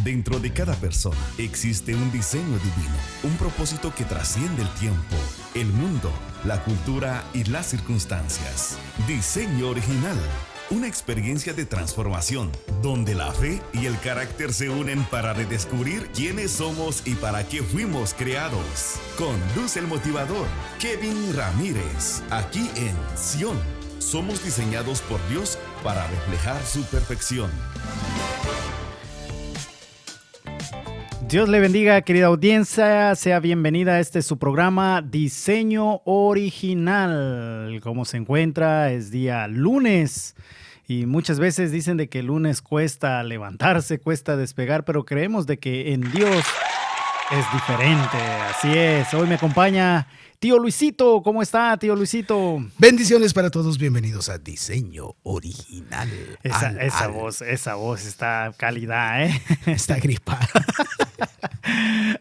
Dentro de cada persona existe un diseño divino, un propósito que trasciende el tiempo, el mundo, la cultura y las circunstancias. Diseño original. Una experiencia de transformación, donde la fe y el carácter se unen para redescubrir quiénes somos y para qué fuimos creados. Conduce el motivador, Kevin Ramírez, aquí en Sion. Somos diseñados por Dios para reflejar su perfección. Dios le bendiga, querida audiencia. Sea bienvenida a su programa Diseño Original. ¿Cómo se encuentra? Es día lunes y muchas veces dicen de que el lunes cuesta levantarse, cuesta despegar, pero creemos de que en Dios es diferente. Así es. Hoy me acompaña tío Luisito. ¿Cómo está, tío Luisito? Bendiciones para todos. Bienvenidos a Diseño Original. Esa voz está calidad, ¿eh? Está gripada.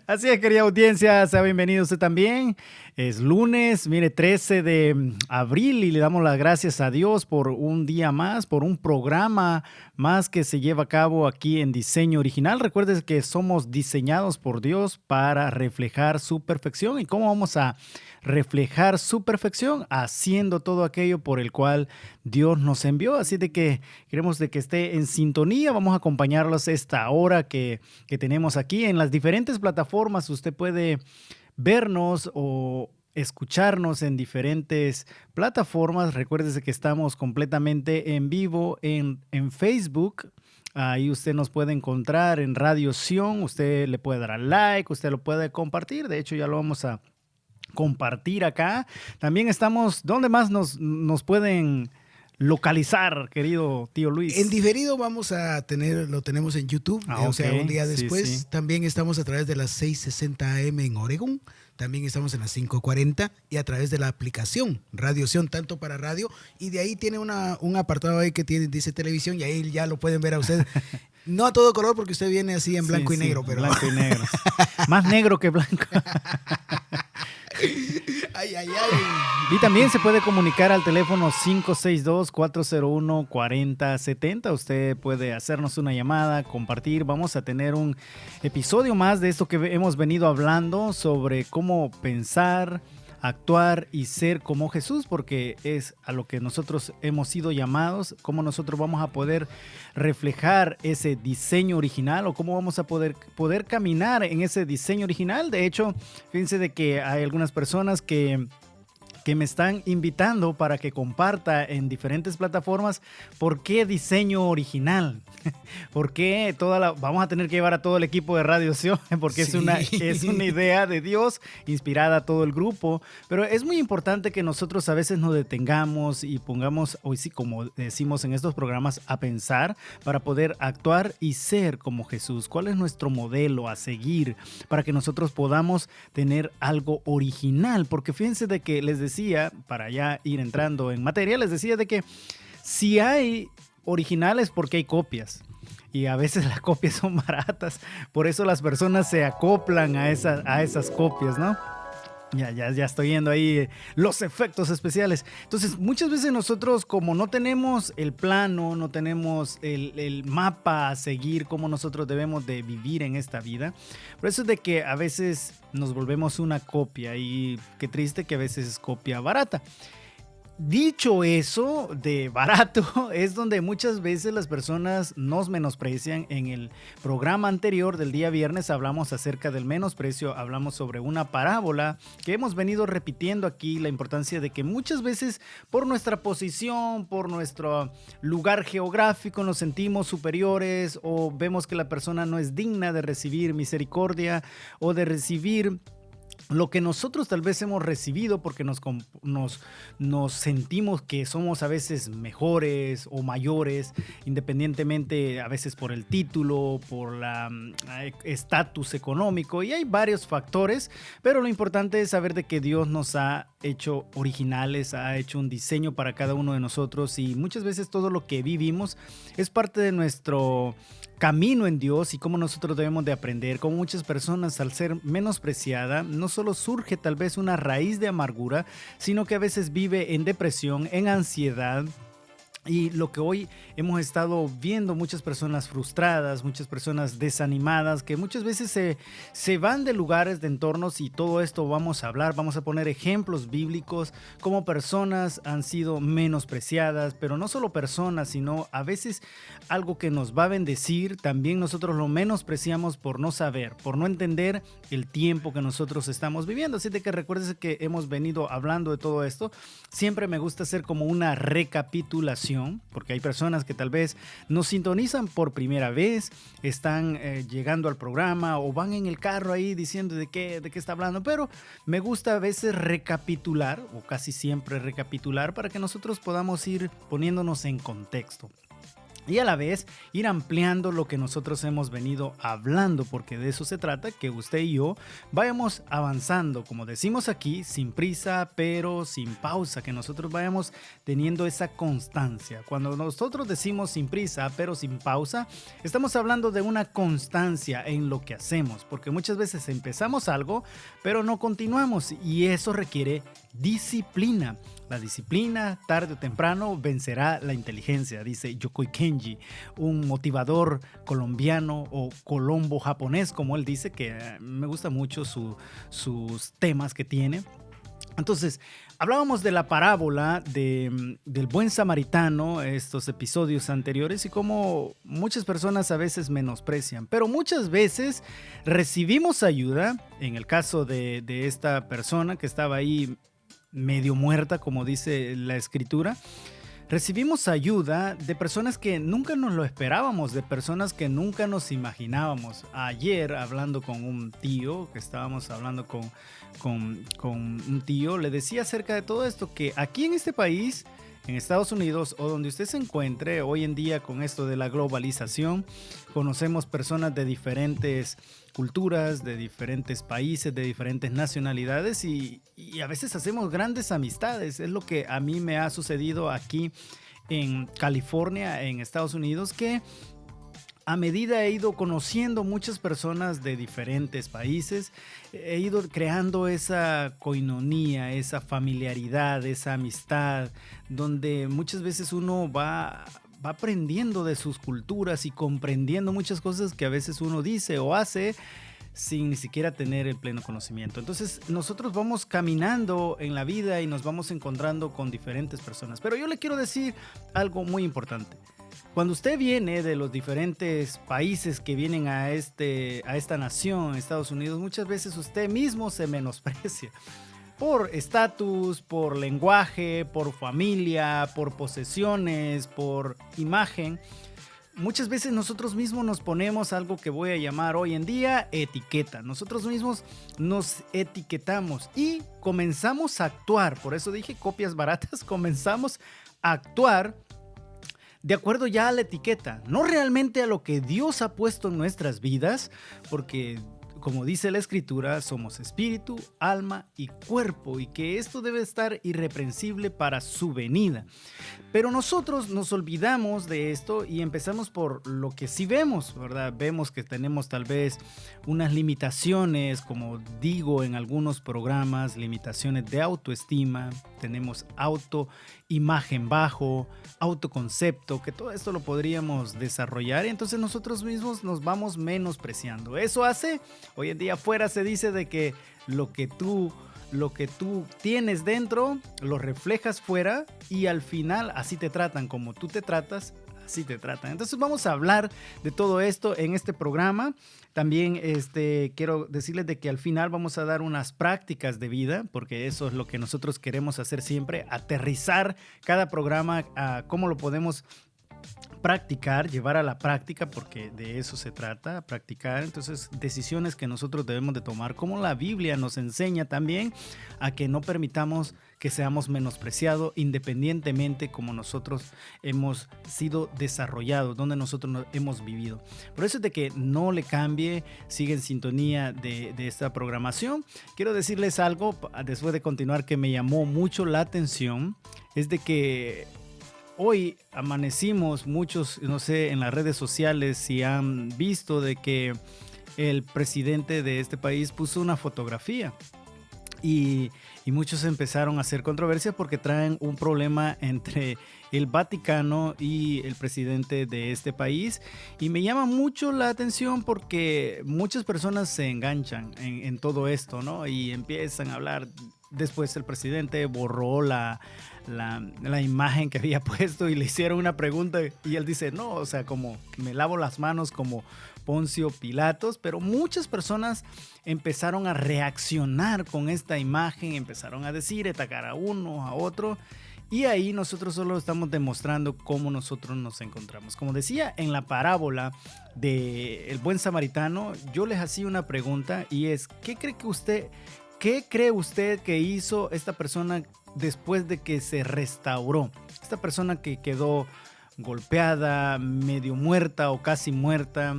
Así es, querida audiencia, sea bienvenido usted también. Es lunes, mire, 13 de abril y le damos las gracias a Dios por un día más, por un programa más que se lleva a cabo aquí en Diseño Original. Recuerden que somos diseñados por Dios para reflejar su perfección. ¿Y cómo vamos a reflejar su perfección? Haciendo todo aquello por el cual Dios nos envió. Así de que queremos de que esté en sintonía. Vamos a acompañarlos esta hora que tenemos aquí en las diferentes plataformas. Usted puede vernos o escucharnos en diferentes plataformas. Recuérdese que estamos completamente en vivo en Facebook. Ahí usted nos puede encontrar en Radio Sion. Usted le puede dar al like, usted lo puede compartir. De hecho, ya lo vamos a compartir acá. También estamos, ¿dónde más nos pueden localizar, querido tío Luis? En diferido lo tenemos en YouTube, o sea, un día después. Sí. También estamos a través de las 6:60 AM en Oregón. También estamos en las 5:40 y a través de la aplicación Radio Sion, tanto para radio, y de ahí tiene un apartado ahí que dice televisión y ahí ya lo pueden ver a usted. No a todo color porque usted viene así en blanco y negro, pero blanco y negro. Más negro que blanco. Ay. Y también se puede comunicar al teléfono 562-401-4070. Usted puede hacernos una llamada, compartir. Vamos a tener un episodio más de esto que hemos venido hablando sobre cómo pensar, actuar y ser como Jesús, porque es a lo que nosotros hemos sido llamados, cómo nosotros vamos a poder reflejar ese diseño original o cómo vamos a poder caminar en ese diseño original. De hecho, fíjense de que hay algunas personas que me están invitando para que comparta en diferentes plataformas. ¿Por qué diseño original? ¿Por qué vamos a tener que llevar a todo el equipo de Radio Sion? Porque sí. es una idea de Dios inspirada a todo el grupo. Pero es muy importante que nosotros a veces nos detengamos y pongamos, hoy sí, como decimos en estos programas, a pensar para poder actuar y ser como Jesús. ¿Cuál es nuestro modelo a seguir para que nosotros podamos tener algo original? Porque fíjense de que les decía, para ya ir entrando en materia, les decía de que si hay originales, porque hay copias. Y a veces las copias son baratas. Por eso las personas se acoplan a esas copias, ¿no? Ya estoy viendo ahí los efectos especiales. Entonces, muchas veces nosotros, como no tenemos el plano, no tenemos el mapa a seguir, cómo nosotros debemos de vivir en esta vida, por eso es de que a veces nos volvemos una copia, y qué triste que a veces es copia barata. Dicho eso de barato, es donde muchas veces las personas nos menosprecian. En el programa anterior del día viernes hablamos acerca del menosprecio, hablamos sobre una parábola que hemos venido repitiendo aquí, la importancia de que muchas veces por nuestra posición, por nuestro lugar geográfico nos sentimos superiores o vemos que la persona no es digna de recibir misericordia o de recibir lo que nosotros tal vez hemos recibido, porque nos sentimos que somos a veces mejores o mayores, independientemente a veces por el título, por la estatus económico, y hay varios factores, pero lo importante es saber de que Dios nos ha hecho originales, ha hecho un diseño para cada uno de nosotros, y muchas veces todo lo que vivimos es parte de nuestro camino en Dios y cómo nosotros debemos de aprender. Como muchas personas, al ser menospreciada, no solo surge tal vez una raíz de amargura, sino que a veces vive en depresión, en ansiedad, Y lo que hoy hemos estado viendo, muchas personas frustradas, muchas personas desanimadas, que muchas veces se van de lugares, de entornos, y todo esto vamos a hablar, vamos a poner ejemplos bíblicos, cómo personas han sido menospreciadas, pero no solo personas, sino a veces algo que nos va a bendecir, también nosotros lo menospreciamos por no saber, por no entender el tiempo que nosotros estamos viviendo. Así de que recuerdes que hemos venido hablando de todo esto. Siempre me gusta hacer como una recapitulación, porque hay personas que tal vez nos sintonizan por primera vez, están llegando al programa o van en el carro ahí diciendo de qué está hablando, pero me gusta a veces recapitular, o casi siempre recapitular, para que nosotros podamos ir poniéndonos en contexto. Y a la vez ir ampliando lo que nosotros hemos venido hablando, porque de eso se trata, que usted y yo vayamos avanzando, como decimos aquí, sin prisa, pero sin pausa, que nosotros vayamos teniendo esa constancia. Cuando nosotros decimos sin prisa, pero sin pausa, estamos hablando de una constancia en lo que hacemos, porque muchas veces empezamos algo, pero no continuamos, y eso requiere disciplina. La disciplina, tarde o temprano, vencerá la inteligencia, dice Yokoi Kenji, un motivador colombiano o colombo japonés, como él dice, que me gusta mucho sus temas que tiene. Entonces, hablábamos de la parábola del buen samaritano, estos episodios anteriores, y cómo muchas personas a veces menosprecian, pero muchas veces recibimos ayuda. En el caso de esta persona que estaba ahí medio muerta, como dice la escritura, recibimos ayuda de personas que nunca nos lo esperábamos, de personas que nunca nos imaginábamos. Ayer, hablando con un tío, que estábamos hablando con un tío, le decía acerca de todo esto, que aquí en este país, en Estados Unidos o donde usted se encuentre, hoy en día con esto de la globalización, conocemos personas de diferentes culturas, de diferentes países, de diferentes nacionalidades, y a veces hacemos grandes amistades. Es lo que a mí me ha sucedido aquí en California, en Estados Unidos, que a medida he ido conociendo muchas personas de diferentes países, he ido creando esa coinonía, esa familiaridad, esa amistad, donde muchas veces uno va aprendiendo de sus culturas y comprendiendo muchas cosas que a veces uno dice o hace sin ni siquiera tener el pleno conocimiento. Entonces nosotros vamos caminando en la vida y nos vamos encontrando con diferentes personas. Pero yo le quiero decir algo muy importante. Cuando usted viene de los diferentes países que vienen a esta nación, Estados Unidos, muchas veces usted mismo se menosprecia por estatus, por lenguaje, por familia, por posesiones, por imagen. Muchas veces nosotros mismos nos ponemos algo que voy a llamar hoy en día etiqueta. Nosotros mismos nos etiquetamos y comenzamos a actuar. Por eso dije copias baratas. Comenzamos a actuar de acuerdo ya a la etiqueta, no realmente a lo que Dios ha puesto en nuestras vidas, porque como dice la escritura, somos espíritu, alma y cuerpo, y que esto debe estar irreprensible para su venida. Pero nosotros nos olvidamos de esto y empezamos por lo que sí vemos, ¿verdad? Vemos que tenemos tal vez unas limitaciones, como digo en algunos programas, limitaciones de autoestima, tenemos autoimagen bajo, autoconcepto, que todo esto lo podríamos desarrollar, y entonces nosotros mismos nos vamos menospreciando. Eso hace, hoy en día afuera se dice de que lo que tú tienes dentro lo reflejas fuera, y al final así te tratan, como tú te tratas, así te tratan. Entonces vamos a hablar de todo esto en este programa. También quiero decirles de que al final vamos a dar unas prácticas de vida, porque eso es lo que nosotros queremos hacer siempre, aterrizar cada programa a cómo lo podemos practicar, llevar a la práctica, porque de eso se trata, practicar. Entonces, decisiones que nosotros debemos de tomar, como la Biblia nos enseña también a que no permitamos que seamos menospreciados independientemente como nosotros hemos sido desarrollados, donde nosotros hemos vivido. Por eso es de que no le cambie, sigue en sintonía de esta programación. Quiero decirles algo, después de continuar, que me llamó mucho la atención, es de que hoy amanecimos muchos, no sé, en las redes sociales si han visto de que el presidente de este país puso una fotografía Y muchos empezaron a hacer controversia porque traen un problema entre el Vaticano y el presidente de este país. Y me llama mucho la atención porque muchas personas se enganchan en todo esto, ¿no? Y empiezan a hablar. Después el presidente borró la imagen que había puesto y le hicieron una pregunta y él dice, no, o sea, como me lavo las manos como Poncio Pilatos, pero muchas personas empezaron a reaccionar con esta imagen, empezaron a decir, atacar a uno, a otro, y ahí nosotros solo estamos demostrando cómo nosotros nos encontramos. Como decía en la parábola del buen samaritano, yo les hacía una pregunta y es, ¿qué cree usted que hizo esta persona después de que se restauró? Esta persona que quedó golpeada, medio muerta o casi muerta.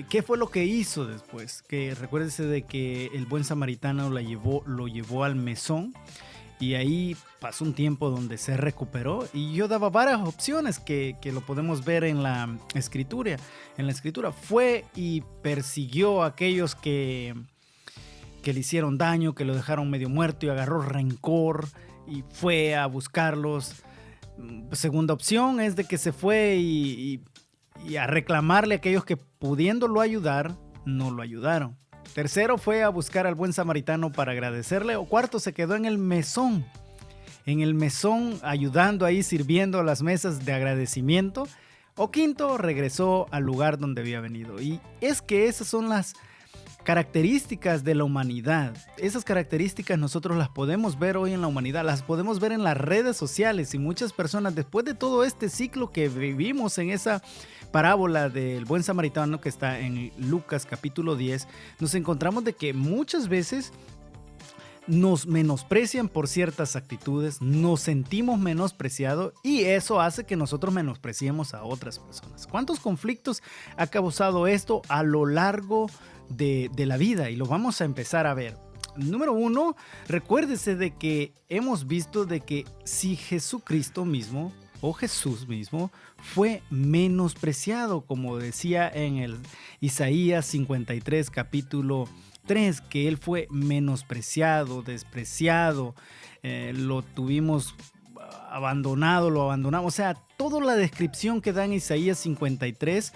¿Qué fue lo que hizo después? Que recuérdese de que el buen samaritano lo llevó al mesón y ahí pasó un tiempo donde se recuperó, y yo daba varias opciones que lo podemos ver en la escritura. Fue y persiguió a aquellos que le hicieron daño, que lo dejaron medio muerto, y agarró rencor y fue a buscarlos. Segunda opción es de que se fue y a reclamarle a aquellos que, pudiéndolo ayudar, no lo ayudaron. Tercero, fue a buscar al buen samaritano para agradecerle. O cuarto, se quedó en el mesón ayudando ahí, sirviendo a las mesas de agradecimiento. O quinto, regresó al lugar donde había venido. Y es que esas son las características de la humanidad. Esas características nosotros las podemos ver hoy en la humanidad, las podemos ver en las redes sociales, y muchas personas, después de todo este ciclo que vivimos en esa parábola del buen samaritano que está en Lucas capítulo 10, nos encontramos de que muchas veces nos menosprecian por ciertas actitudes, nos sentimos menospreciados, y eso hace que nosotros menospreciemos a otras personas. ¿Cuántos conflictos ha causado esto a lo largo de la vida? Y lo vamos a empezar a ver. Número 1, recuérdese de que hemos visto de que si Jesucristo mismo o Jesús mismo fue menospreciado, como decía en el Isaías 53 capítulo 3, que él fue menospreciado, despreciado, lo tuvimos abandonado, lo abandonamos. O sea, toda la descripción que da en Isaías 53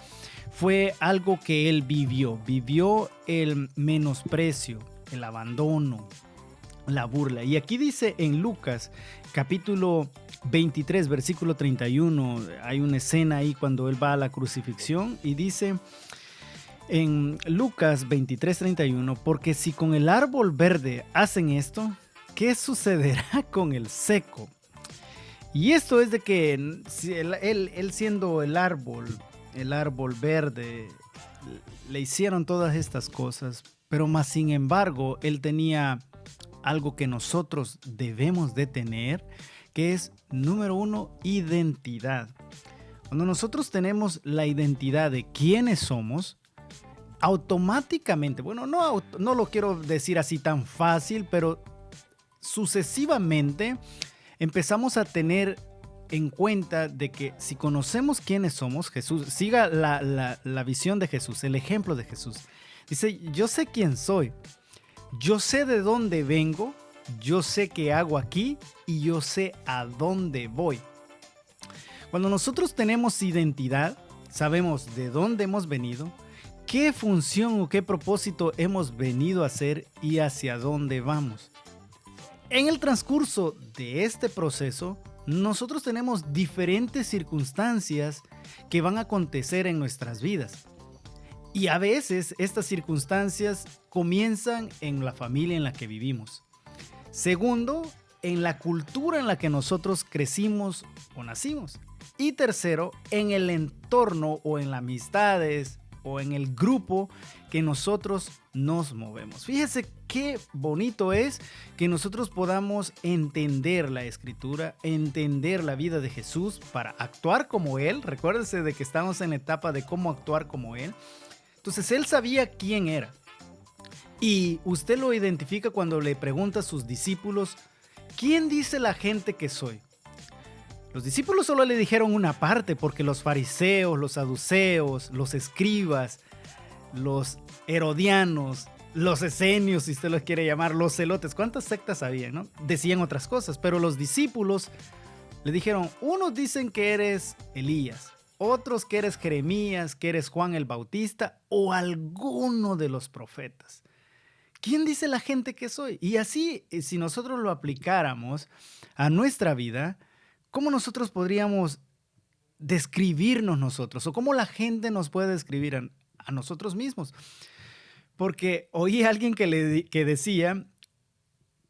fue algo que él vivió el menosprecio, el abandono, la burla. Y aquí dice en Lucas capítulo 23 versículo 31, hay una escena ahí cuando él va a la crucifixión, y dice en Lucas 23:31, porque si con el árbol verde hacen esto, ¿qué sucederá con el seco? Y esto es de que él siendo el árbol verde, le hicieron todas estas cosas, pero más sin embargo, él tenía algo que nosotros debemos de tener, que es, número 1, identidad. Cuando nosotros tenemos la identidad de quiénes somos, automáticamente, bueno, no lo quiero decir así tan fácil, pero sucesivamente empezamos a tener en cuenta de que si conocemos quiénes somos, Jesús, siga la visión de Jesús, el ejemplo de Jesús. Dice, yo sé quién soy, yo sé de dónde vengo, yo sé qué hago aquí y yo sé a dónde voy. Cuando nosotros tenemos identidad, sabemos de dónde hemos venido, qué función o qué propósito hemos venido a hacer y hacia dónde vamos. En el transcurso de este proceso, nosotros tenemos diferentes circunstancias que van a acontecer en nuestras vidas. Y a veces estas circunstancias comienzan en la familia en la que vivimos. Segundo, en la cultura en la que nosotros crecimos o nacimos. Y tercero, en el entorno o en las amistades o en el grupo que nosotros nos movemos. Fíjese qué bonito es que nosotros podamos entender la Escritura, entender la vida de Jesús para actuar como Él. Recuérdense de que estamos en la etapa de cómo actuar como Él. Entonces, Él sabía quién era. Y usted lo identifica cuando le pregunta a sus discípulos, ¿quién dice la gente que soy? Los discípulos solo le dijeron una parte, porque los fariseos, los saduceos, los escribas, los herodianos los esenios, si usted los quiere llamar, los celotes, ¿cuántas sectas había, no? Decían otras cosas, pero los discípulos le dijeron, unos dicen que eres Elías, otros que eres Jeremías, que eres Juan el Bautista o alguno de los profetas. ¿Quién dice la gente que soy? Y así, si nosotros lo aplicáramos a nuestra vida, ¿cómo nosotros podríamos describirnos nosotros? ¿O cómo la gente nos puede describir a nosotros mismos? Porque oí a alguien que decía,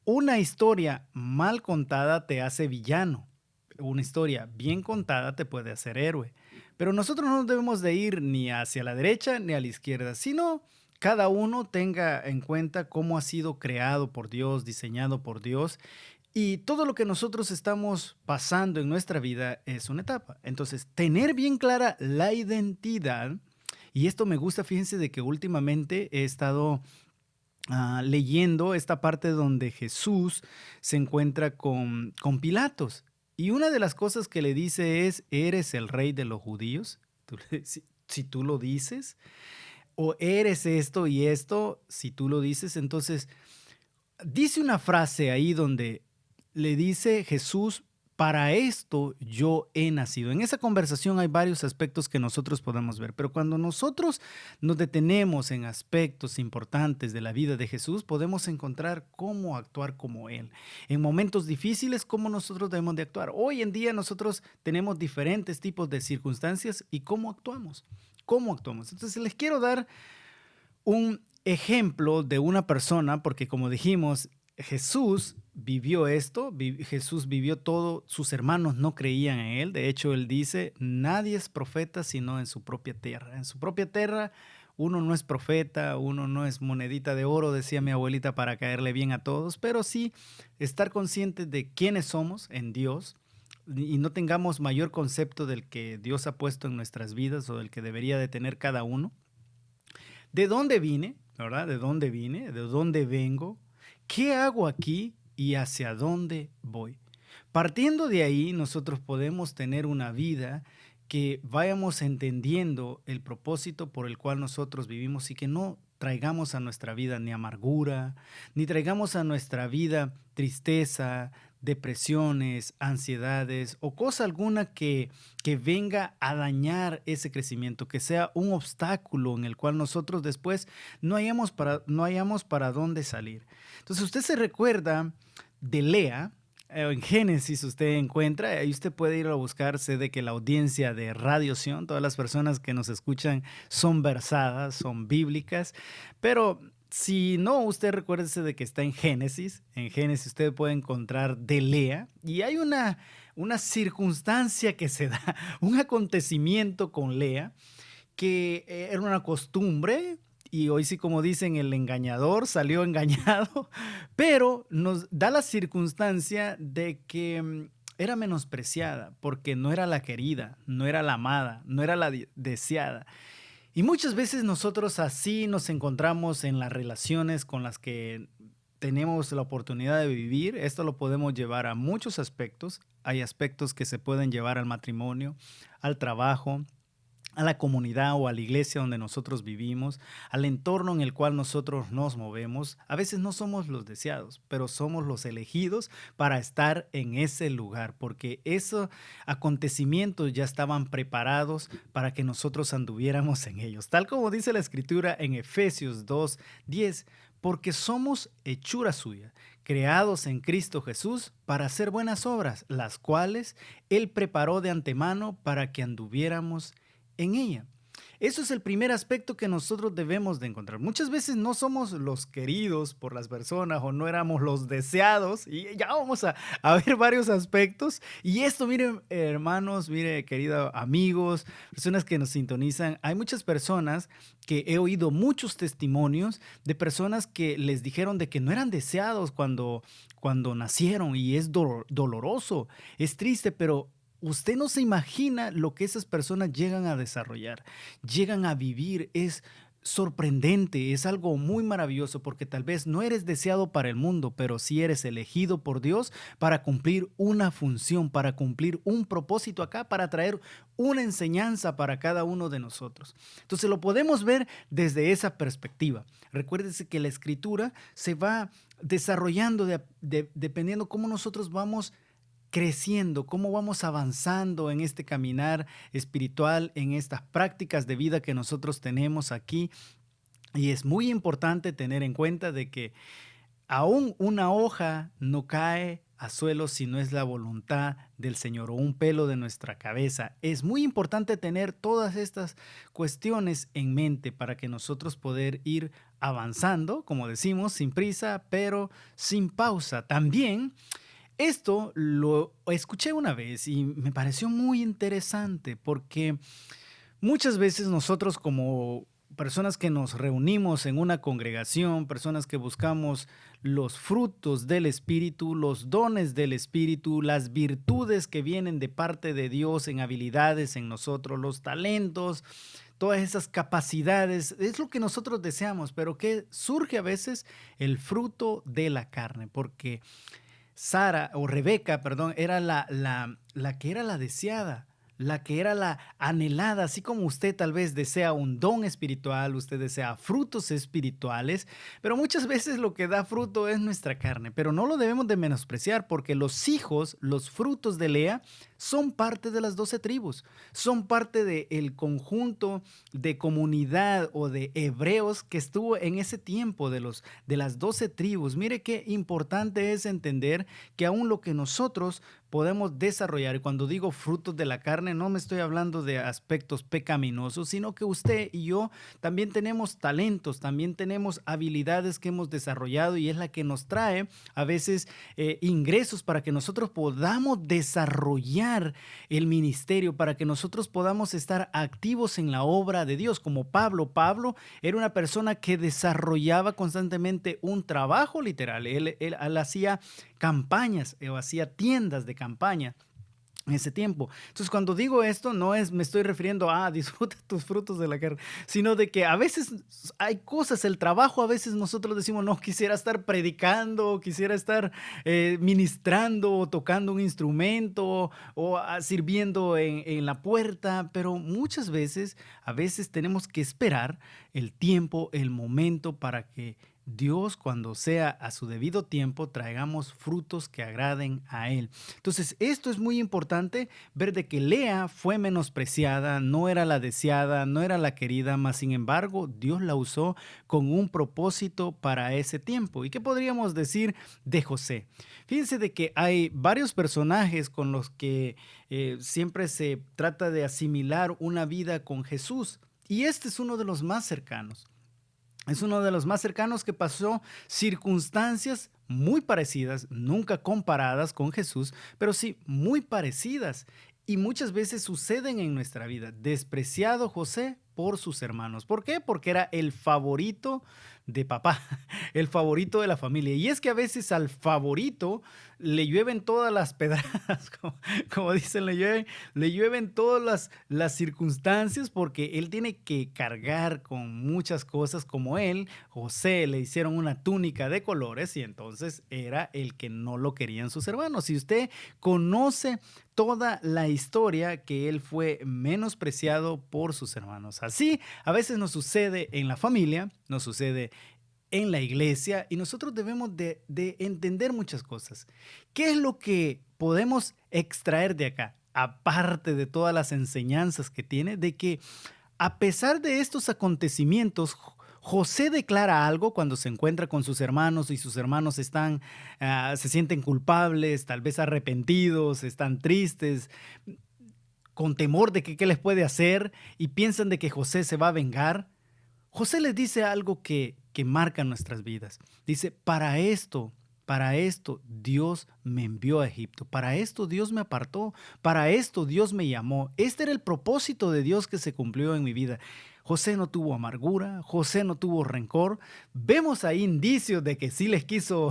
una historia mal contada te hace villano. Una historia bien contada te puede hacer héroe. Pero nosotros no debemos de ir ni hacia la derecha ni a la izquierda, sino cada uno tenga en cuenta cómo ha sido creado por Dios, diseñado por Dios, y todo lo que nosotros estamos pasando en nuestra vida es una etapa. Entonces, tener bien clara la identidad, y esto me gusta, fíjense de que últimamente he estado leyendo esta parte donde Jesús se encuentra con Pilatos. Y una de las cosas que le dice es, ¿eres el rey de los judíos? Si tú lo dices, o eres esto y esto, si tú lo dices. Entonces, dice una frase ahí donde le dice Jesús, para esto yo he nacido. En esa conversación hay varios aspectos que nosotros podemos ver, pero cuando nosotros nos detenemos en aspectos importantes de la vida de Jesús, podemos encontrar cómo actuar como Él. En momentos difíciles, cómo nosotros debemos de actuar. Hoy en día nosotros tenemos diferentes tipos de circunstancias y cómo actuamos. ¿Cómo actuamos? Entonces les quiero dar un ejemplo de una persona, porque como dijimos, Jesús vivió esto, Jesús vivió todo, sus hermanos no creían en él. De hecho, él dice, nadie es profeta sino en su propia tierra. En su propia tierra uno no es profeta, uno no es monedita de oro, decía mi abuelita, para caerle bien a todos, pero sí estar conscientes de quiénes somos en Dios y no tengamos mayor concepto del que Dios ha puesto en nuestras vidas o del que debería de tener cada uno. ¿De dónde vine? ¿Verdad? ¿De dónde vine? ¿De dónde vengo? ¿Qué hago aquí y hacia dónde voy? Partiendo de ahí, nosotros podemos tener una vida que vayamos entendiendo el propósito por el cual nosotros vivimos y que no traigamos a nuestra vida ni amargura, ni traigamos a nuestra vida tristeza, depresiones, ansiedades o cosa alguna que venga a dañar ese crecimiento, que sea un obstáculo en el cual nosotros después no hayamos para dónde salir. Entonces usted se recuerda de Lea, en Génesis usted encuentra, ahí usted puede ir a buscarse de que la audiencia de Radio Sion, todas las personas que nos escuchan son versadas, son bíblicas, pero si no, usted recuérdese de que está en Génesis. En Génesis usted puede encontrar de Lea y hay una circunstancia que se da, un acontecimiento con Lea que era una costumbre. Y hoy sí, como dicen, el engañador salió engañado, pero nos da la circunstancia de que era menospreciada porque no era la querida, no era la amada, no era la deseada. Y muchas veces nosotros así nos encontramos en las relaciones con las que tenemos la oportunidad de vivir. Esto lo podemos llevar a muchos aspectos. Hay aspectos que se pueden llevar al matrimonio, al trabajo, a la comunidad o a la iglesia donde nosotros vivimos, al entorno en el cual nosotros nos movemos. A veces no somos los deseados, pero somos los elegidos para estar en ese lugar, porque esos acontecimientos ya estaban preparados para que nosotros anduviéramos en ellos. Tal como dice la Escritura en Efesios 2:10, porque somos hechura suya, creados en Cristo Jesús para hacer buenas obras, las cuales Él preparó de antemano para que anduviéramos en ella. Eso es el primer aspecto que nosotros debemos de encontrar. Muchas veces no somos los queridos por las personas o no éramos los deseados y ya vamos a ver varios aspectos. Y esto, miren hermanos, miren queridos amigos, personas que nos sintonizan, hay muchas personas que he oído muchos testimonios de personas que les dijeron de que no eran deseados cuando nacieron y es doloroso, es triste, pero usted no se imagina lo que esas personas llegan a desarrollar, llegan a vivir. Es sorprendente, es algo muy maravilloso, porque tal vez no eres deseado para el mundo, pero sí eres elegido por Dios para cumplir una función, para cumplir un propósito acá, para traer una enseñanza para cada uno de nosotros. Entonces lo podemos ver desde esa perspectiva. Recuérdese que la escritura se va desarrollando dependiendo cómo nosotros vamos creciendo, cómo vamos avanzando en este caminar espiritual, en estas prácticas de vida que nosotros tenemos aquí. Y es muy importante tener en cuenta de que aún una hoja no cae a suelo si no es la voluntad del Señor, o un pelo de nuestra cabeza. Es muy importante tener todas estas cuestiones en mente para que nosotros poder ir avanzando, como decimos, sin prisa, pero sin pausa. También esto lo escuché una vez y me pareció muy interesante, porque muchas veces nosotros, como personas que nos reunimos en una congregación, personas que buscamos los frutos del Espíritu, los dones del Espíritu, las virtudes que vienen de parte de Dios en habilidades en nosotros, los talentos, todas esas capacidades, es lo que nosotros deseamos, pero que surge a veces el fruto de la carne, porque Rebeca, era la que era la deseada, la que era la anhelada, así como usted tal vez desea un don espiritual, usted desea frutos espirituales, pero muchas veces lo que da fruto es nuestra carne, pero no lo debemos de menospreciar, porque los hijos, los frutos de Lea, son parte de las 12 tribus, son parte del conjunto de comunidad o de hebreos que estuvo en ese tiempo de las 12 tribus. Mire qué importante es entender que aún lo que nosotros podemos desarrollar, y cuando digo frutos de la carne, no me estoy hablando de aspectos pecaminosos, sino que usted y yo también tenemos talentos, también tenemos habilidades que hemos desarrollado, y es la que nos trae a veces ingresos para que nosotros podamos desarrollar el ministerio, para que nosotros podamos estar activos en la obra de Dios, como Pablo. Pablo era una persona que desarrollaba constantemente un trabajo literal. Él hacía campañas o hacía tiendas de campaña en ese tiempo. Entonces, cuando digo esto, no me estoy refiriendo a disfruta tus frutos de la carne, sino de que a veces hay cosas, el trabajo, a veces nosotros decimos, no, quisiera estar predicando, quisiera estar ministrando, o tocando un instrumento, o sirviendo en la puerta, pero muchas veces, a veces tenemos que esperar el tiempo, el momento, para que Dios, cuando sea a su debido tiempo, traigamos frutos que agraden a Él. Entonces, esto es muy importante, ver de que Lea fue menospreciada, no era la deseada, no era la querida, mas sin embargo, Dios la usó con un propósito para ese tiempo. ¿Y qué podríamos decir de José? Fíjense de que hay varios personajes con los que siempre se trata de asimilar una vida con Jesús, y este es uno de los más cercanos. Es uno de los más cercanos que pasó circunstancias muy parecidas, nunca comparadas con Jesús, pero sí muy parecidas. Y muchas veces suceden en nuestra vida. Despreciado José por sus hermanos. ¿Por qué? Porque era el favorito de papá, el favorito de la familia. Y es que a veces al favorito le llueven todas las pedradas, como dicen, le llueven todas las circunstancias, porque él tiene que cargar con muchas cosas. Como él, José, le hicieron una túnica de colores, y entonces era el que no lo querían sus hermanos. Si usted conoce toda la historia, que él fue menospreciado por sus hermanos. Así a veces nos sucede en la familia, nos sucede en la iglesia, y nosotros debemos de entender muchas cosas. ¿Qué es lo que podemos extraer de acá? Aparte de todas las enseñanzas que tiene, de que a pesar de estos acontecimientos, José declara algo cuando se encuentra con sus hermanos, y sus hermanos se sienten culpables, tal vez arrepentidos, están tristes, con temor de que qué les puede hacer, y piensan de que José se va a vengar. José les dice algo que marca nuestras vidas. Dice, para esto Dios me envió a Egipto, para esto Dios me apartó, para esto Dios me llamó. Este era el propósito de Dios que se cumplió en mi vida. José no tuvo amargura, José no tuvo rencor. Vemos ahí indicios de que sí les quiso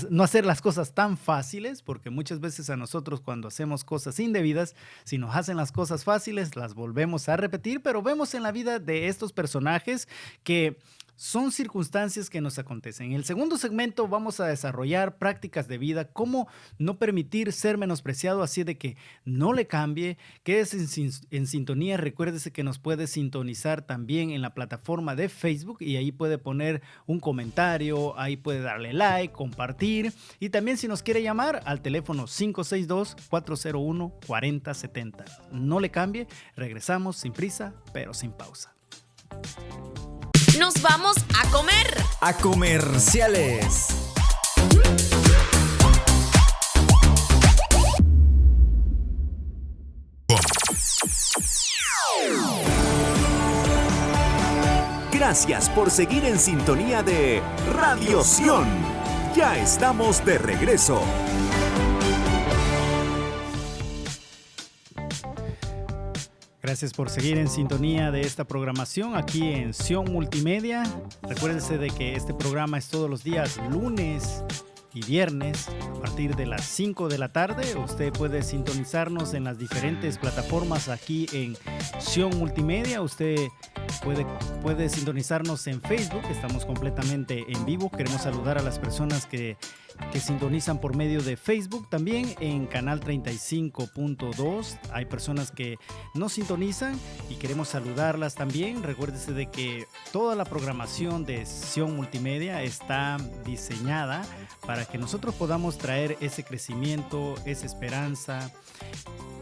no hacer las cosas tan fáciles, porque muchas veces a nosotros cuando hacemos cosas indebidas, si nos hacen las cosas fáciles, las volvemos a repetir, pero vemos en la vida de estos personajes que son circunstancias que nos acontecen. En el segundo segmento vamos a desarrollar prácticas de vida, cómo no permitir ser menospreciado, así de que no le cambie, quédese en sintonía. Recuérdese que nos puede sintonizar también en la plataforma de Facebook y ahí puede poner un comentario, ahí puede darle like, compartir y también si nos quiere llamar al teléfono 562-401-4070. No le cambie, regresamos sin prisa, pero sin pausa. Nos vamos a comer. A comerciales. Gracias por seguir en sintonía de Radio Sion. Ya estamos de regreso. Gracias por seguir en sintonía de esta programación aquí en Sion Multimedia. Recuérdense de que este programa es todos los días lunes y viernes a partir de las 5 de la tarde. Usted puede sintonizarnos en las diferentes plataformas aquí en Sion Multimedia. Usted puede sintonizarnos en Facebook. Estamos completamente en vivo. Queremos saludar a las personas que sintonizan por medio de Facebook, también en Canal 35.2. Hay personas que nos sintonizan y queremos saludarlas también. Recuérdese de que toda la programación de Sion Multimedia está diseñada para que nosotros podamos traer ese crecimiento, esa esperanza,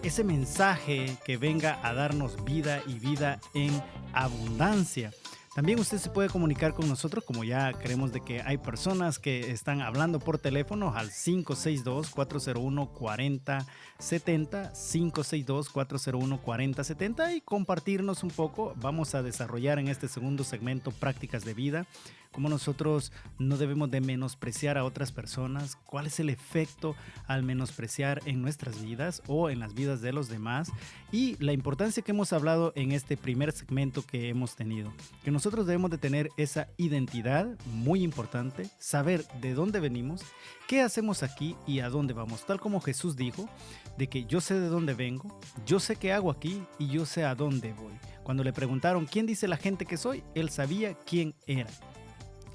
ese mensaje que venga a darnos vida y vida en abundancia. También usted se puede comunicar con nosotros, como ya creemos de que hay personas que están hablando por teléfono al 562-401-4070, 562-401-4070 y compartirnos un poco. Vamos a desarrollar en este segundo segmento prácticas de vida, cómo nosotros no debemos de menospreciar a otras personas, cuál es el efecto al menospreciar en nuestras vidas o en las vidas de los demás y la importancia que hemos hablado en este primer segmento que hemos tenido, que nosotros debemos de tener esa identidad muy importante, saber de dónde venimos, qué hacemos aquí y a dónde vamos, tal como Jesús dijo, de que yo sé de dónde vengo, yo sé qué hago aquí y yo sé a dónde voy. Cuando le preguntaron quién dice la gente que soy, él sabía quién era.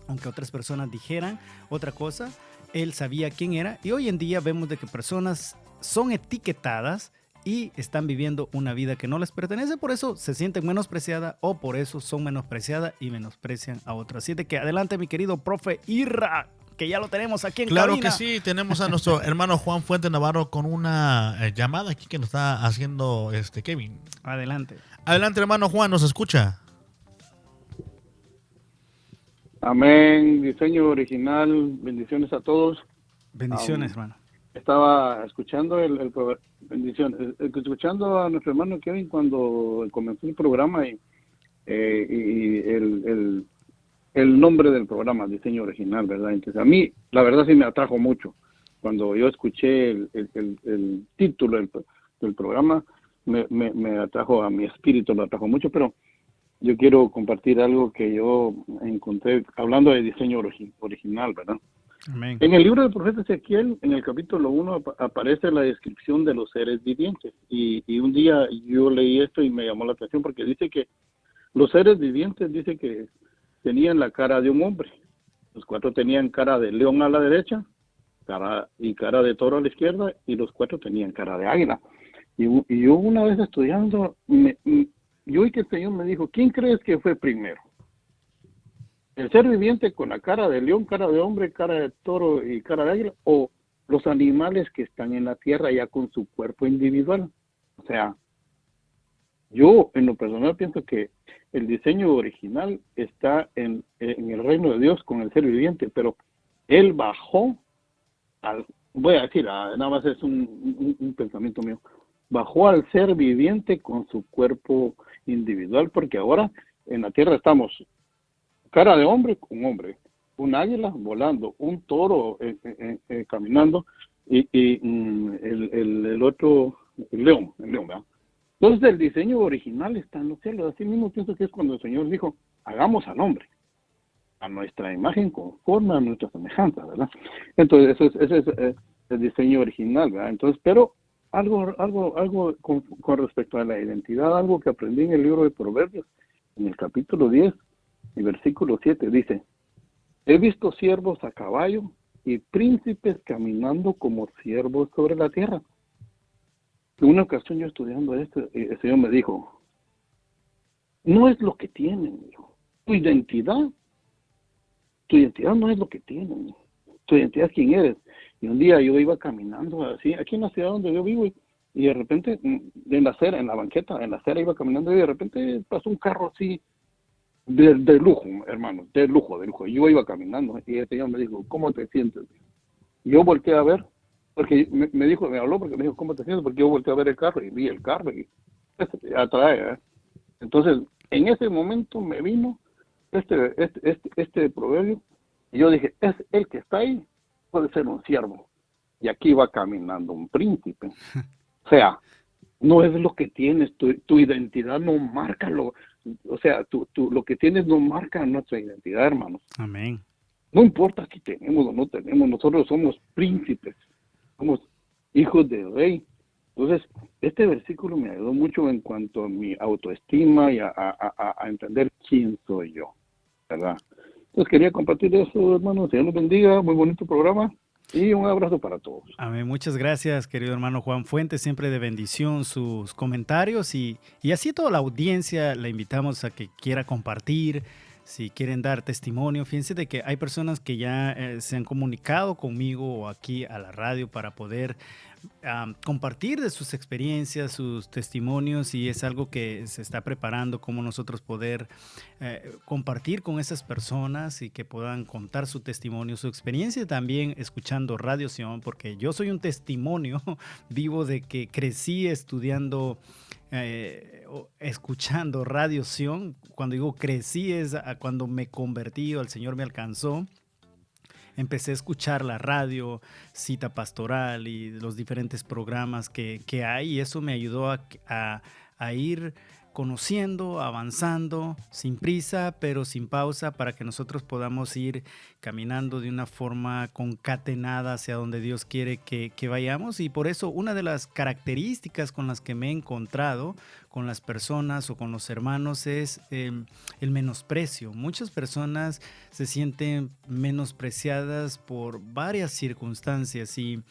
Aunque otras personas dijeran otra cosa, él sabía quién era y hoy en día vemos de que personas son etiquetadas y están viviendo una vida que no les pertenece, por eso se sienten menospreciadas o por eso son menospreciadas y menosprecian a otras. Así de que adelante mi querido profe Irra, que ya lo tenemos aquí en cabina. Claro que sí, tenemos a nuestro hermano Juan Fuente Navarro con una llamada aquí que nos está haciendo Kevin. Adelante. Adelante hermano Juan, ¿nos escucha? Amén, diseño original, bendiciones a todos. Bendiciones, hermano. Estaba escuchando bendiciones, escuchando a nuestro hermano Kevin cuando comenzó el programa y el nombre del programa, diseño original, ¿verdad? Entonces a mí, la verdad sí me atrajo mucho. Cuando yo escuché el título del programa, me atrajo a mi espíritu, me atrajo mucho, pero yo quiero compartir algo que yo encontré hablando de diseño original, ¿verdad? Amén. En el libro del profeta Ezequiel, en el capítulo 1, aparece la descripción de los seres vivientes. Y un día yo leí esto y me llamó la atención porque dice que los seres vivientes, dice que tenían la cara de un hombre. Los 4 tenían cara de león a la derecha, cara de toro a la izquierda, y los 4 tenían cara de águila. Y yo una vez estudiando, yo oí que el Señor me dijo, ¿quién crees que fue primero? ¿El ser viviente con la cara de león, cara de hombre, cara de toro y cara de águila? ¿O los animales que están en la tierra ya con su cuerpo individual? O sea, yo en lo personal pienso que el diseño original está en el reino de Dios con el ser viviente, pero Él bajó, voy a decir, nada más es un pensamiento mío, bajó al ser viviente con su cuerpo individual, porque ahora en la tierra estamos cara de hombre con hombre, un águila volando, un toro caminando y el otro, el león, ¿verdad? Entonces el diseño original está en los cielos. Así mismo pienso que es cuando el Señor dijo, hagamos al hombre a nuestra imagen conforme a nuestra semejanza, ¿verdad? Entonces ese es el diseño original, ¿verdad? Entonces, pero algo con respecto a la identidad, algo que aprendí en el libro de Proverbios, en el capítulo 10, y versículo 7, dice, he visto siervos a caballo y príncipes caminando como siervos sobre la tierra. En una ocasión yo estudiando esto, el Señor me dijo, no es lo que tienen, hijo. Tu identidad no es lo que tienen, tu identidad es quién eres. Y un día yo iba caminando así, aquí en la ciudad donde yo vivo, y de repente, en la acera, en la banqueta, en la acera iba caminando, y de repente pasó un carro así, de lujo, hermano, de lujo. Y yo iba caminando, y el Señor me dijo, ¿cómo te sientes? Y yo volteé a ver, porque me habló porque me dijo, ¿cómo te sientes? Porque yo volteé a ver el carro, y vi el carro, y atrae, ¿eh? Entonces, en ese momento me vino este proverbio, y yo dije, es el que está ahí, puede ser un siervo, y aquí va caminando un príncipe. O sea, no es lo que tienes, tu identidad no marca o sea, lo que tienes no marca nuestra identidad, hermanos. Amén. No importa si tenemos o no tenemos, nosotros somos príncipes, somos hijos del rey. Entonces, este versículo me ayudó mucho en cuanto a mi autoestima y a entender quién soy yo, ¿verdad? Entonces quería compartir eso, hermanos. Dios los bendiga, muy bonito programa. Y un abrazo para todos. Amén. Muchas gracias, querido hermano Juan Fuentes. Siempre de bendición sus comentarios y así toda la audiencia la invitamos a que quiera compartir, si quieren dar testimonio. Fíjense de que hay personas que ya se han comunicado conmigo o aquí a la radio para poder compartir de sus experiencias, sus testimonios, y es algo que se está preparando, cómo nosotros poder compartir con esas personas y que puedan contar su testimonio, su experiencia, también escuchando Radio Sion, porque yo soy un testimonio vivo de que crecí estudiando, escuchando Radio Sion. Cuando digo crecí es cuando me convertí o el Señor me alcanzó. Empecé a escuchar la radio, Cita Pastoral y los diferentes programas que hay, y eso me ayudó a ir conociendo, avanzando, sin prisa, pero sin pausa, para que nosotros podamos ir caminando de una forma concatenada hacia donde Dios quiere que vayamos. Y por eso una de las características con las que me he encontrado con las personas o con los hermanos es el menosprecio. Muchas personas se sienten menospreciadas por varias circunstancias, y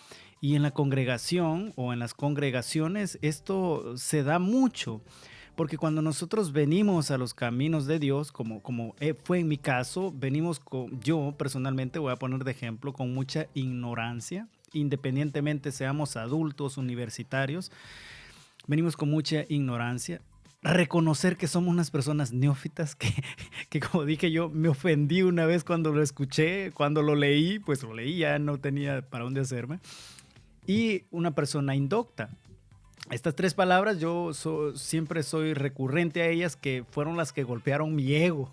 en la congregación o en las congregaciones esto se da mucho. Porque cuando nosotros venimos a los caminos de Dios, como fue en mi caso, venimos yo personalmente, voy a poner de ejemplo, con mucha ignorancia, independientemente seamos adultos, universitarios, venimos con mucha ignorancia. Reconocer que somos unas personas neófitas, que como dije yo, me ofendí una vez cuando lo escuché, cuando lo leí, pues lo leí, ya no tenía para dónde hacerme. Y una persona indocta. Estas tres palabras yo siempre soy recurrente a ellas, que fueron las que golpearon mi ego.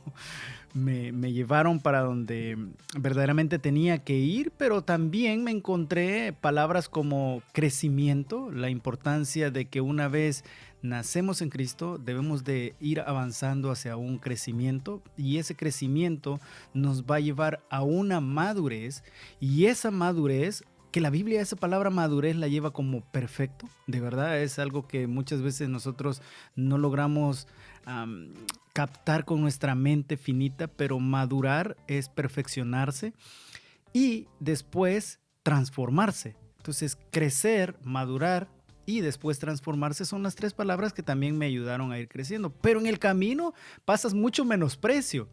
Me llevaron para donde verdaderamente tenía que ir, pero también me encontré palabras como crecimiento, la importancia de que una vez nacemos en Cristo debemos de ir avanzando hacia un crecimiento, y ese crecimiento nos va a llevar a una madurez, y esa madurez, que la Biblia esa palabra madurez la lleva como perfecto, de verdad es algo que muchas veces nosotros no logramos captar con nuestra mente finita, pero madurar es perfeccionarse y después transformarse. Entonces crecer, madurar y después transformarse son las tres palabras que también me ayudaron a ir creciendo, pero en el camino pasas mucho menosprecio.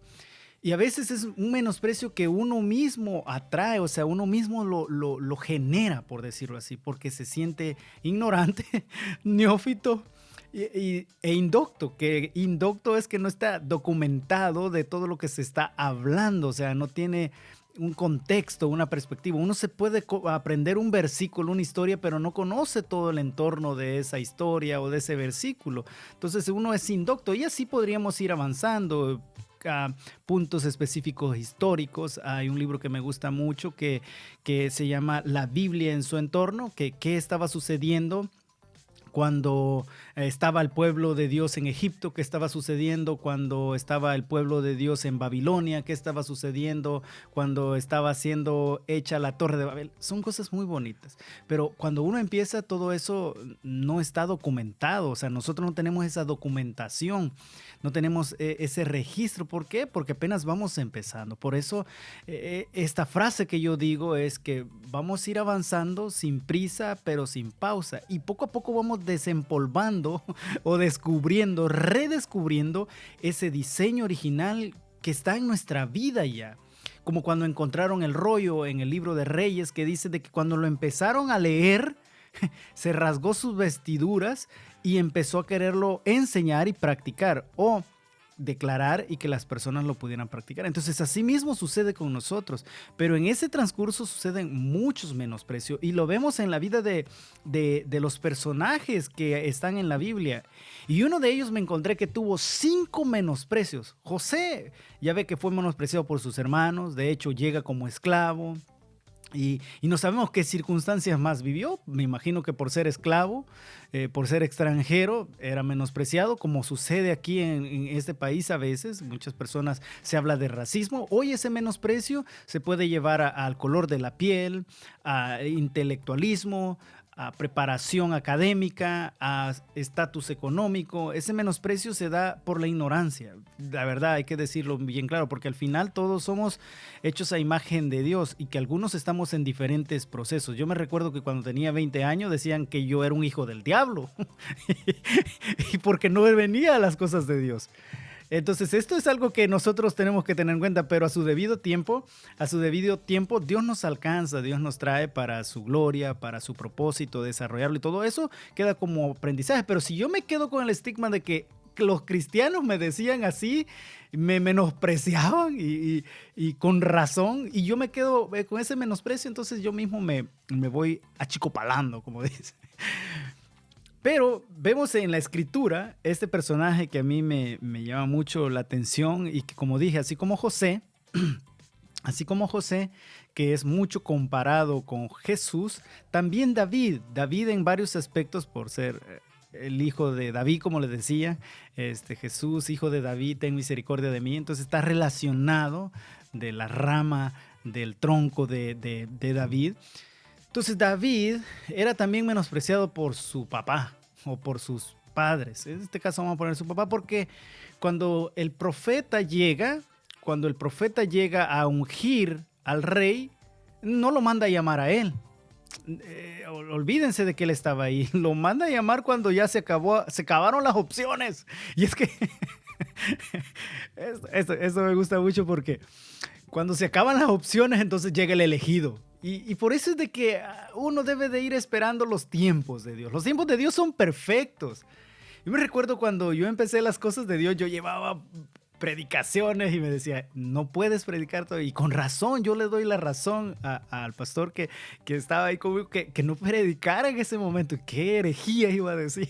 Y a veces es un menosprecio que uno mismo atrae, o sea, uno mismo lo genera, por decirlo así, porque se siente ignorante, neófito e indocto, que indocto es que no está documentado de todo lo que se está hablando, o sea, no tiene un contexto, una perspectiva. Uno se puede aprender un versículo, una historia, pero no conoce todo el entorno de esa historia o de ese versículo. Entonces uno es indocto, y así podríamos ir avanzando a puntos específicos históricos. Hay un libro que me gusta mucho que se llama La Biblia en su entorno, que qué estaba sucediendo cuando estaba el pueblo de Dios en Egipto, qué estaba sucediendo, cuando estaba el pueblo de Dios en Babilonia, qué estaba sucediendo, cuando estaba siendo hecha la Torre de Babel. Son cosas muy bonitas, pero cuando uno empieza, todo eso no está documentado, o sea, nosotros no tenemos esa documentación, no tenemos ese registro. ¿Por qué? Porque apenas vamos empezando. Por eso esta frase que yo digo es que vamos a ir avanzando sin prisa, pero sin pausa, y poco a poco vamos desempolvando o descubriendo, redescubriendo ese diseño original que está en nuestra vida ya. Como cuando encontraron el rollo en el libro de Reyes, que dice de que cuando lo empezaron a leer, se rasgó sus vestiduras y empezó a quererlo enseñar y practicar, o declarar y que las personas lo pudieran practicar. Entonces, así mismo sucede con nosotros, pero en ese transcurso suceden muchos menosprecios, y lo vemos en la vida de los personajes que están en la Biblia. Y uno de ellos me encontré que tuvo 5 menosprecios. José, ya ve que fue menospreciado por sus hermanos, de hecho llega como esclavo. Y no sabemos qué circunstancias más vivió. Me imagino que por ser esclavo, por ser extranjero, era menospreciado, como sucede aquí en este país a veces. Muchas personas se habla de racismo. Hoy ese menosprecio se puede llevar al color de la piel, a intelectualismo, a preparación académica, a estatus económico. Ese menosprecio se da por la ignorancia. La verdad, hay que decirlo bien claro, porque al final todos somos hechos a imagen de Dios, y que algunos estamos en diferentes procesos. Yo me recuerdo que cuando tenía 20 años decían que yo era un hijo del diablo y porque no venía a las cosas de Dios. Entonces, esto es algo que nosotros tenemos que tener en cuenta, pero a su debido tiempo, Dios nos alcanza, Dios nos trae para su gloria, para su propósito, desarrollarlo, y todo eso queda como aprendizaje. Pero si yo me quedo con el estigma de que los cristianos me decían así, me menospreciaban y con razón, y yo me quedo con ese menosprecio, entonces yo mismo me voy achicopalando, como dice. Pero vemos en la escritura este personaje que a mí me llama mucho la atención, y que, como dije, así como José, que es mucho comparado con Jesús, también David en varios aspectos, por ser el hijo de David, como le decía, Jesús, hijo de David, ten misericordia de mí. Entonces está relacionado de la rama del tronco de David. Entonces David era también menospreciado por su papá o por sus padres. En este caso vamos a poner su papá, porque cuando el profeta llega a ungir al rey, no lo manda a llamar a él. Olvídense de que él estaba ahí. Lo manda a llamar cuando ya se acabaron las opciones. Y es que esto me gusta mucho, porque cuando se acaban las opciones, entonces llega el elegido. Y por eso es de que uno debe de ir esperando los tiempos de Dios. Los tiempos de Dios son perfectos. Yo me recuerdo cuando yo empecé las cosas de Dios, yo llevaba predicaciones y me decía, no puedes predicar todo. Y con razón, yo le doy la razón al pastor que estaba ahí conmigo, que no predicara en ese momento. ¿Qué herejía iba a decir?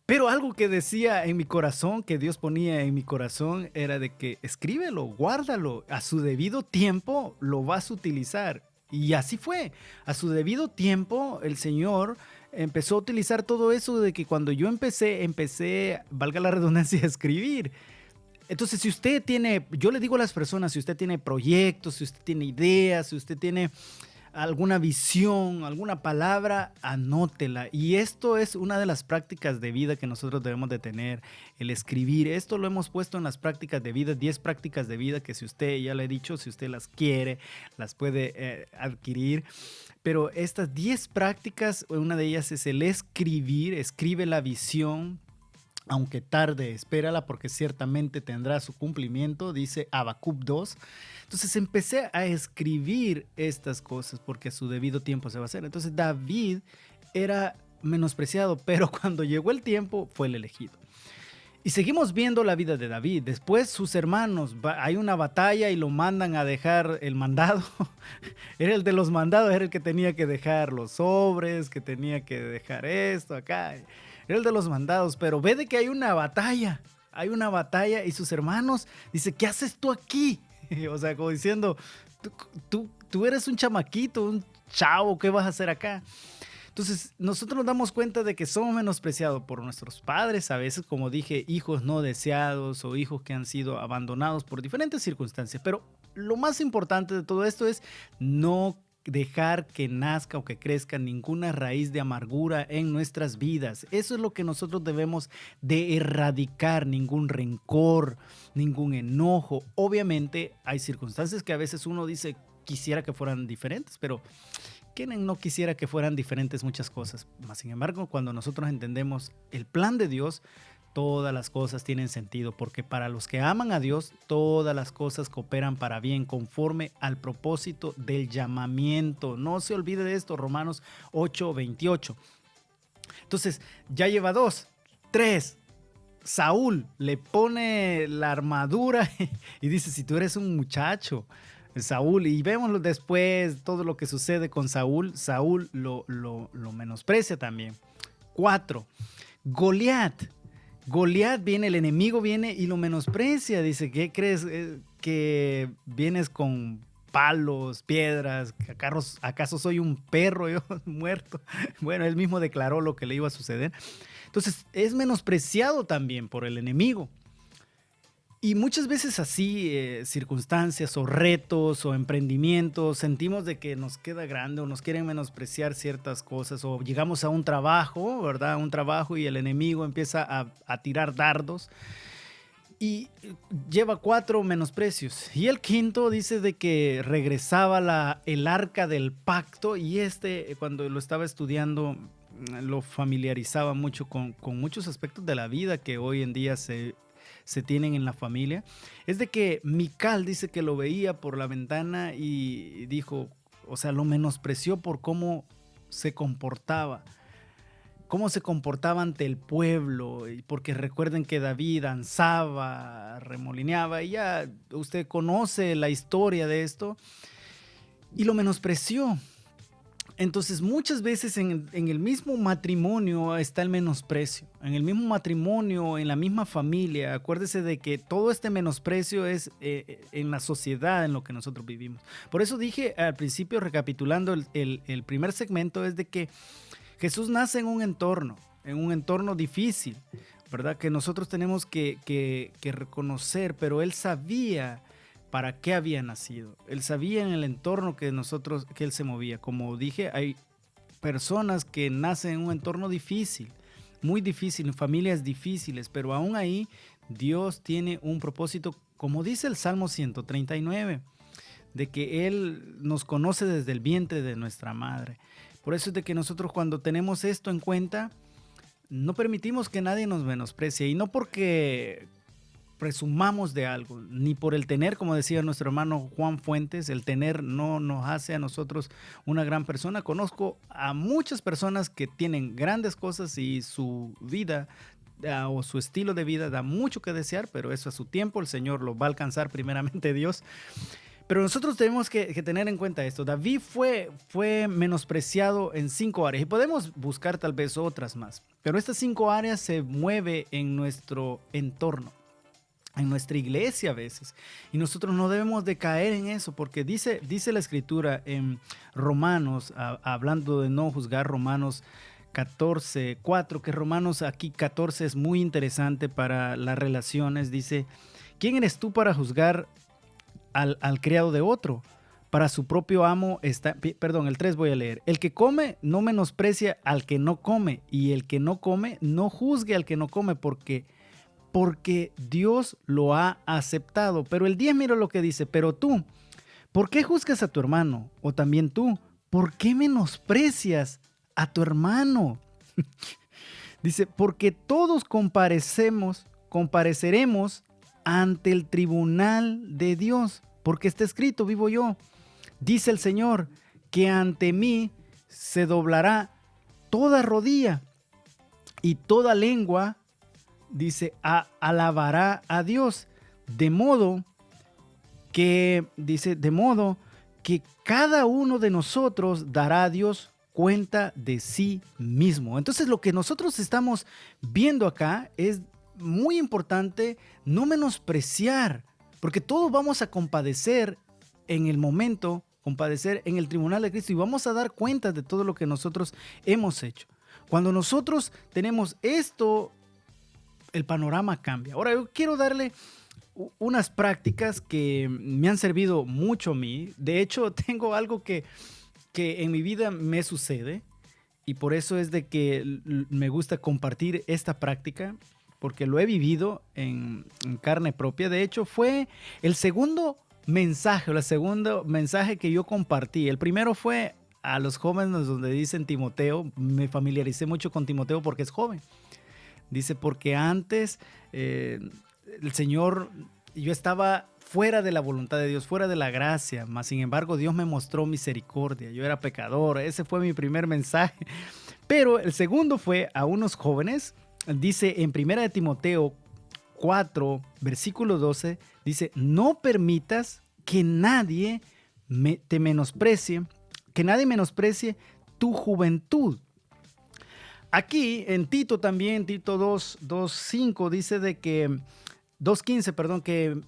Pero algo que decía en mi corazón, que Dios ponía en mi corazón, era de que escríbelo, guárdalo, a su debido tiempo lo vas a utilizar. Y así fue. A su debido tiempo el Señor empezó a utilizar todo eso, de que cuando yo empecé, valga la redundancia, a escribir. Entonces, si usted tiene, yo le digo a las personas, si usted tiene proyectos, si usted tiene ideas, si usted tiene alguna visión, alguna palabra, anótela. Y esto es una de las prácticas de vida que nosotros debemos de tener, el escribir. Esto lo hemos puesto en las prácticas de vida, 10 prácticas de vida, que si usted, ya le he dicho, si usted las quiere, las puede adquirir. Pero estas 10 prácticas, una de ellas es el escribir. Escribe la visión, aunque tarde, espérala, porque ciertamente tendrá su cumplimiento, dice Habacuc 2. Entonces empecé a escribir estas cosas, porque a su debido tiempo se va a hacer. Entonces David era menospreciado, pero cuando llegó el tiempo fue el elegido. Y seguimos viendo la vida de David. Después sus hermanos, hay una batalla y lo mandan a dejar el mandado. Era el de los mandados, era el que tenía que dejar los sobres, que tenía que dejar esto acá. Era el de los mandados, pero ve de que hay una batalla y sus hermanos dicen, ¿qué haces tú aquí? O sea, como diciendo, tú eres un chamaquito, un chavo, ¿qué vas a hacer acá? Entonces, nosotros nos damos cuenta de que somos menospreciados por nuestros padres, a veces, como dije, hijos no deseados o hijos que han sido abandonados por diferentes circunstancias. Pero lo más importante de todo esto es no dejar que nazca o que crezca ninguna raíz de amargura en nuestras vidas. Eso es lo que nosotros debemos de erradicar, ningún rencor, ningún enojo. Obviamente hay circunstancias que a veces uno dice quisiera que fueran diferentes, pero ¿quién no quisiera que fueran diferentes muchas cosas? Mas, sin embargo, cuando nosotros entendemos el plan de Dios, todas las cosas tienen sentido, porque para los que aman a Dios, todas las cosas cooperan para bien, conforme al propósito del llamamiento. No se olvide de esto, Romanos 8:28. Entonces, ya lleva 2, 3. Saúl le pone la armadura y dice, si tú eres un muchacho, Saúl, y vemos después todo lo que sucede con Saúl, Saúl lo menosprecia también. 4. Goliat viene, el enemigo viene y lo menosprecia. Dice, ¿qué crees? ¿Que vienes con palos, piedras? ¿Acaso soy un perro yo muerto? Bueno, él mismo declaró lo que le iba a suceder. Entonces, es menospreciado también por el enemigo. Y muchas veces así, circunstancias o retos o emprendimientos, sentimos de que nos queda grande o nos quieren menospreciar ciertas cosas, o llegamos a un trabajo, ¿verdad? Un trabajo y el enemigo empieza a tirar dardos y lleva 4 menosprecios. Y el 5 dice de que regresaba el arca del pacto, y cuando lo estaba estudiando lo familiarizaba mucho con muchos aspectos de la vida que hoy en día se tienen en la familia. Es de que Mical dice que lo veía por la ventana y dijo, o sea, lo menospreció por cómo se comportaba ante el pueblo, porque recuerden que David danzaba, remolineaba, y ya usted conoce la historia de esto, y lo menospreció. Entonces, muchas veces en el mismo matrimonio está el menosprecio. En el mismo matrimonio, en la misma familia. Acuérdese de que todo este menosprecio es en la sociedad en lo que nosotros vivimos. Por eso dije al principio, recapitulando el primer segmento, es de que Jesús nace en un entorno difícil, ¿verdad? Que nosotros tenemos que reconocer, pero Él sabía para qué había nacido. Él sabía en el entorno que él se movía. Como dije, hay personas que nacen en un entorno difícil, muy difícil, en familias difíciles, pero aún ahí Dios tiene un propósito, como dice el Salmo 139, de que Él nos conoce desde el vientre de nuestra madre. Por eso es de que nosotros, cuando tenemos esto en cuenta, no permitimos que nadie nos menosprecie, y no porque presumamos de algo, ni por el tener, como decía nuestro hermano Juan Fuentes, el tener no nos hace a nosotros una gran persona. Conozco a muchas personas que tienen grandes cosas y su vida o su estilo de vida da mucho que desear, pero eso a su tiempo el Señor lo va a alcanzar, primeramente Dios. Pero nosotros tenemos que tener en cuenta esto. David fue menospreciado en 5 áreas, y podemos buscar tal vez otras más, pero estas 5 áreas se mueven en nuestro entorno, en nuestra iglesia a veces, y nosotros no debemos de caer en eso, porque dice la Escritura en Romanos, hablando de no juzgar, Romanos 14:4, que Romanos aquí 14 es muy interesante para las relaciones. Dice, ¿quién eres tú para juzgar al criado de otro? Para su propio amo está, perdón, el 3 voy a leer. El que come no menosprecia al que no come, y el que no come no juzgue al que no come, porque Dios lo ha aceptado. Pero el 10, mira lo que dice, pero tú, ¿por qué juzgas a tu hermano? O también tú, ¿por qué menosprecias a tu hermano? Dice, porque todos compareceremos ante el tribunal de Dios, porque está escrito, vivo yo, dice el Señor, que ante mí se doblará toda rodilla y toda lengua, dice, alabará a Dios, de modo que cada uno de nosotros dará a Dios cuenta de sí mismo. Entonces, lo que nosotros estamos viendo acá es muy importante no menospreciar, porque todos vamos a compadecer en el momento, compadecer en el tribunal de Cristo y vamos a dar cuenta de todo lo que nosotros hemos hecho. Cuando nosotros tenemos esto, el panorama cambia. Ahora, yo quiero darle unas prácticas que me han servido mucho a mí. De hecho, tengo algo que en mi vida me sucede y por eso es de que me gusta compartir esta práctica, porque lo he vivido en carne propia. De hecho, fue el segundo mensaje, o el segundo mensaje que yo compartí. El primero fue a los jóvenes donde dicen Timoteo. Me familiaricé mucho con Timoteo porque es joven. Dice, porque antes el Señor, yo estaba fuera de la voluntad de Dios, fuera de la gracia, mas sin embargo Dios me mostró misericordia. Yo era pecador, ese fue mi primer mensaje. Pero el segundo fue a unos jóvenes. Dice en 1 Timoteo 4, versículo 12, dice, no permitas que nadie te menosprecie, que nadie menosprecie tu juventud. Aquí en Tito también, Tito 2.5 dice de que, 2.15, perdón, que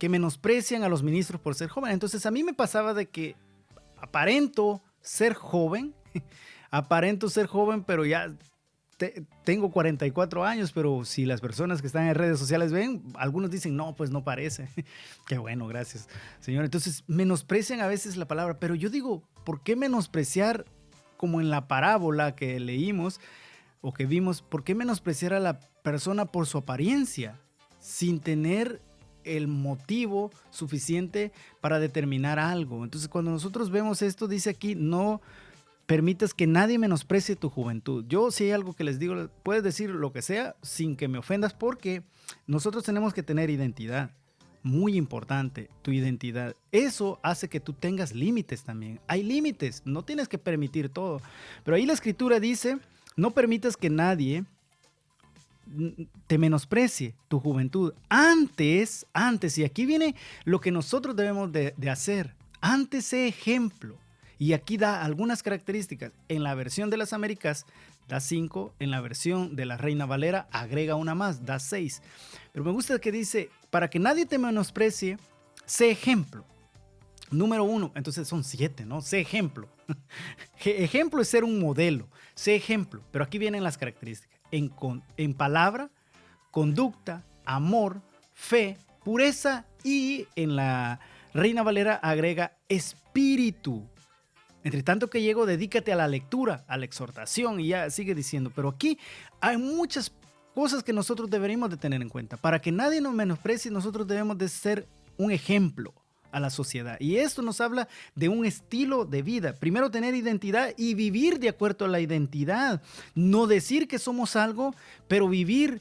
menosprecian a los ministros por ser jóvenes. Entonces a mí me pasaba de que aparento ser joven, pero ya tengo 44 años, pero si las personas que están en redes sociales ven, algunos dicen, no, pues no parece. Qué bueno, gracias, Señor. Entonces menosprecian a veces la palabra, pero yo digo, ¿por qué menospreciar como en la parábola que leímos o que vimos? ¿Por qué menospreciar a la persona por su apariencia sin tener el motivo suficiente para determinar algo? Entonces, cuando nosotros vemos esto, dice aquí, no permitas que nadie menosprecie tu juventud. Yo, si hay algo que les digo, puedes decir lo que sea sin que me ofendas, porque nosotros tenemos que tener identidad. Muy importante, tu identidad. Eso hace que tú tengas límites también. Hay límites, no tienes que permitir todo. Pero ahí la Escritura dice, no permitas que nadie te menosprecie tu juventud. Antes, y aquí viene lo que nosotros debemos de hacer. Antes, sé ejemplo. Y aquí da algunas características. En la versión de las Américas da 5, en la versión de la Reina Valera agrega una más, da 6. Pero me gusta que dice, para que nadie te menosprecie, sé ejemplo. Número 1, entonces son 7, ¿no? Sé ejemplo. Ejemplo es ser un modelo, sé ejemplo. Pero aquí vienen las características. En palabra, conducta, amor, fe, pureza y en la Reina Valera agrega espíritu. Entre tanto que llego, dedícate a la lectura, a la exhortación y ya sigue diciendo. Pero aquí hay muchas cosas que nosotros deberíamos de tener en cuenta. Para que nadie nos menosprecie, nosotros debemos de ser un ejemplo a la sociedad. Y esto nos habla de un estilo de vida. Primero, tener identidad y vivir de acuerdo a la identidad. No decir que somos algo, pero vivir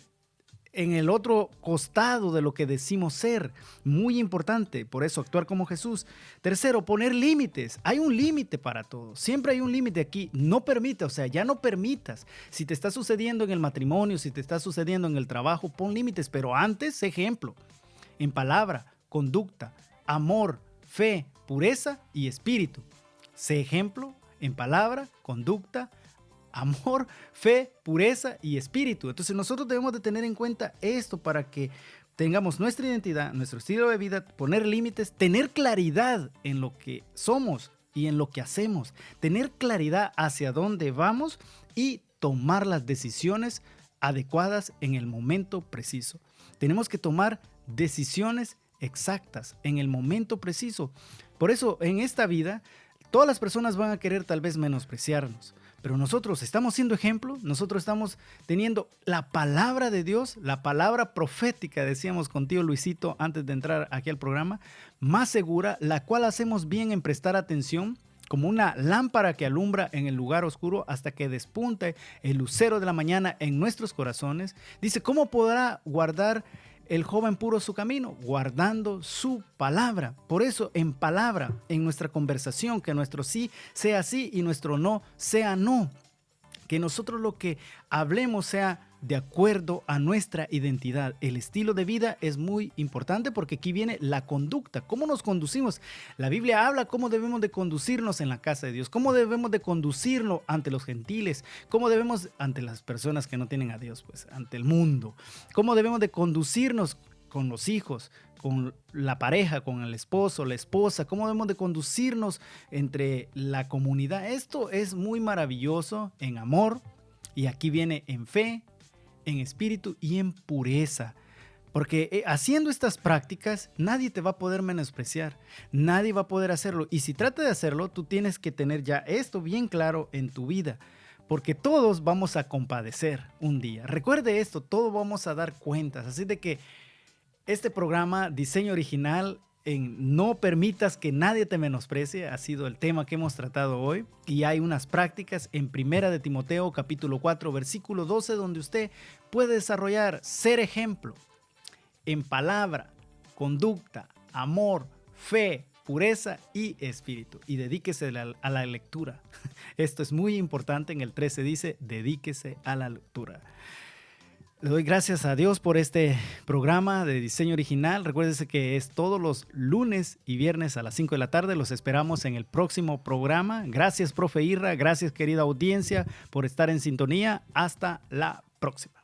en el otro costado de lo que decimos ser. Muy importante. Por eso, actuar como Jesús. Tercero, poner límites. Hay un límite para todo. Siempre hay un límite aquí. No permita, o sea, ya no permitas. Si te está sucediendo en el matrimonio, si te está sucediendo en el trabajo, pon límites. Pero antes, sé ejemplo. En palabra, conducta, amor, fe, pureza y espíritu. Sé ejemplo en palabra, conducta, amor, fe, pureza y espíritu. Entonces nosotros debemos de tener en cuenta esto para que tengamos nuestra identidad, nuestro estilo de vida, poner límites, tener claridad en lo que somos y en lo que hacemos, tener claridad hacia dónde vamos y tomar las decisiones adecuadas en el momento preciso. Tenemos que tomar decisiones exactas en el momento preciso. Por eso en esta vida todas las personas van a querer tal vez menospreciarnos, pero nosotros estamos siendo ejemplo, nosotros estamos teniendo la palabra de Dios, la palabra profética, decíamos contigo Luisito antes de entrar aquí al programa, más segura, la cual hacemos bien en prestar atención, como una lámpara que alumbra en el lugar oscuro hasta que despunte el lucero de la mañana en nuestros corazones. Dice, ¿cómo podrá guardar el joven puro su camino? Guardando su palabra. Por eso, en palabra, en nuestra conversación, que nuestro sí sea sí y nuestro no sea no. Que nosotros lo que hablemos sea de acuerdo a nuestra identidad. El estilo de vida es muy importante porque aquí viene la conducta. ¿Cómo nos conducimos? La Biblia habla cómo debemos de conducirnos en la casa de Dios, cómo debemos de conducirnos ante los gentiles, cómo debemos ante las personas que no tienen a Dios, pues ante el mundo, cómo debemos de conducirnos con los hijos, con la pareja, con el esposo, la esposa, cómo debemos de conducirnos entre la comunidad. Esto es muy maravilloso en amor, y aquí viene en fe, en espíritu y en pureza. Porque haciendo estas prácticas, nadie te va a poder menospreciar, nadie va a poder hacerlo. Y si trata de hacerlo, tú tienes que tener ya esto bien claro en tu vida, porque todos vamos a compadecer un día. Recuerde esto, todos vamos a dar cuentas. Así de que este programa, Diseño Original, en No permitas que nadie te menosprecie, ha sido el tema que hemos tratado hoy. Y hay unas prácticas en 1 de Timoteo, capítulo 4, versículo 12, donde usted puede desarrollar ser ejemplo en palabra, conducta, amor, fe, pureza y espíritu. Y dedíquese a la lectura. Esto es muy importante. En el 13 dice, dedíquese a la lectura. Le doy gracias a Dios por este programa de Diseño Original. Recuérdese que es todos los lunes y viernes a las 5 de la tarde. Los esperamos en el próximo programa. Gracias, profe Irra. Gracias, querida audiencia, por estar en sintonía. Hasta la próxima.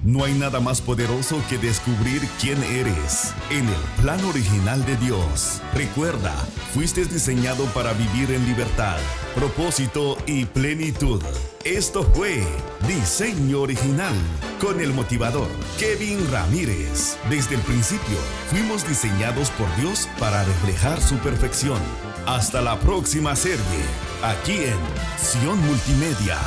No hay nada más poderoso que descubrir quién eres en el plan original de Dios. Recuerda, fuiste diseñado para vivir en libertad, propósito y plenitud. Esto fue Diseño Original con el motivador Kevin Ramírez. Desde el principio, fuimos diseñados por Dios para reflejar su perfección. Hasta la próxima serie, aquí en Sion Multimedia.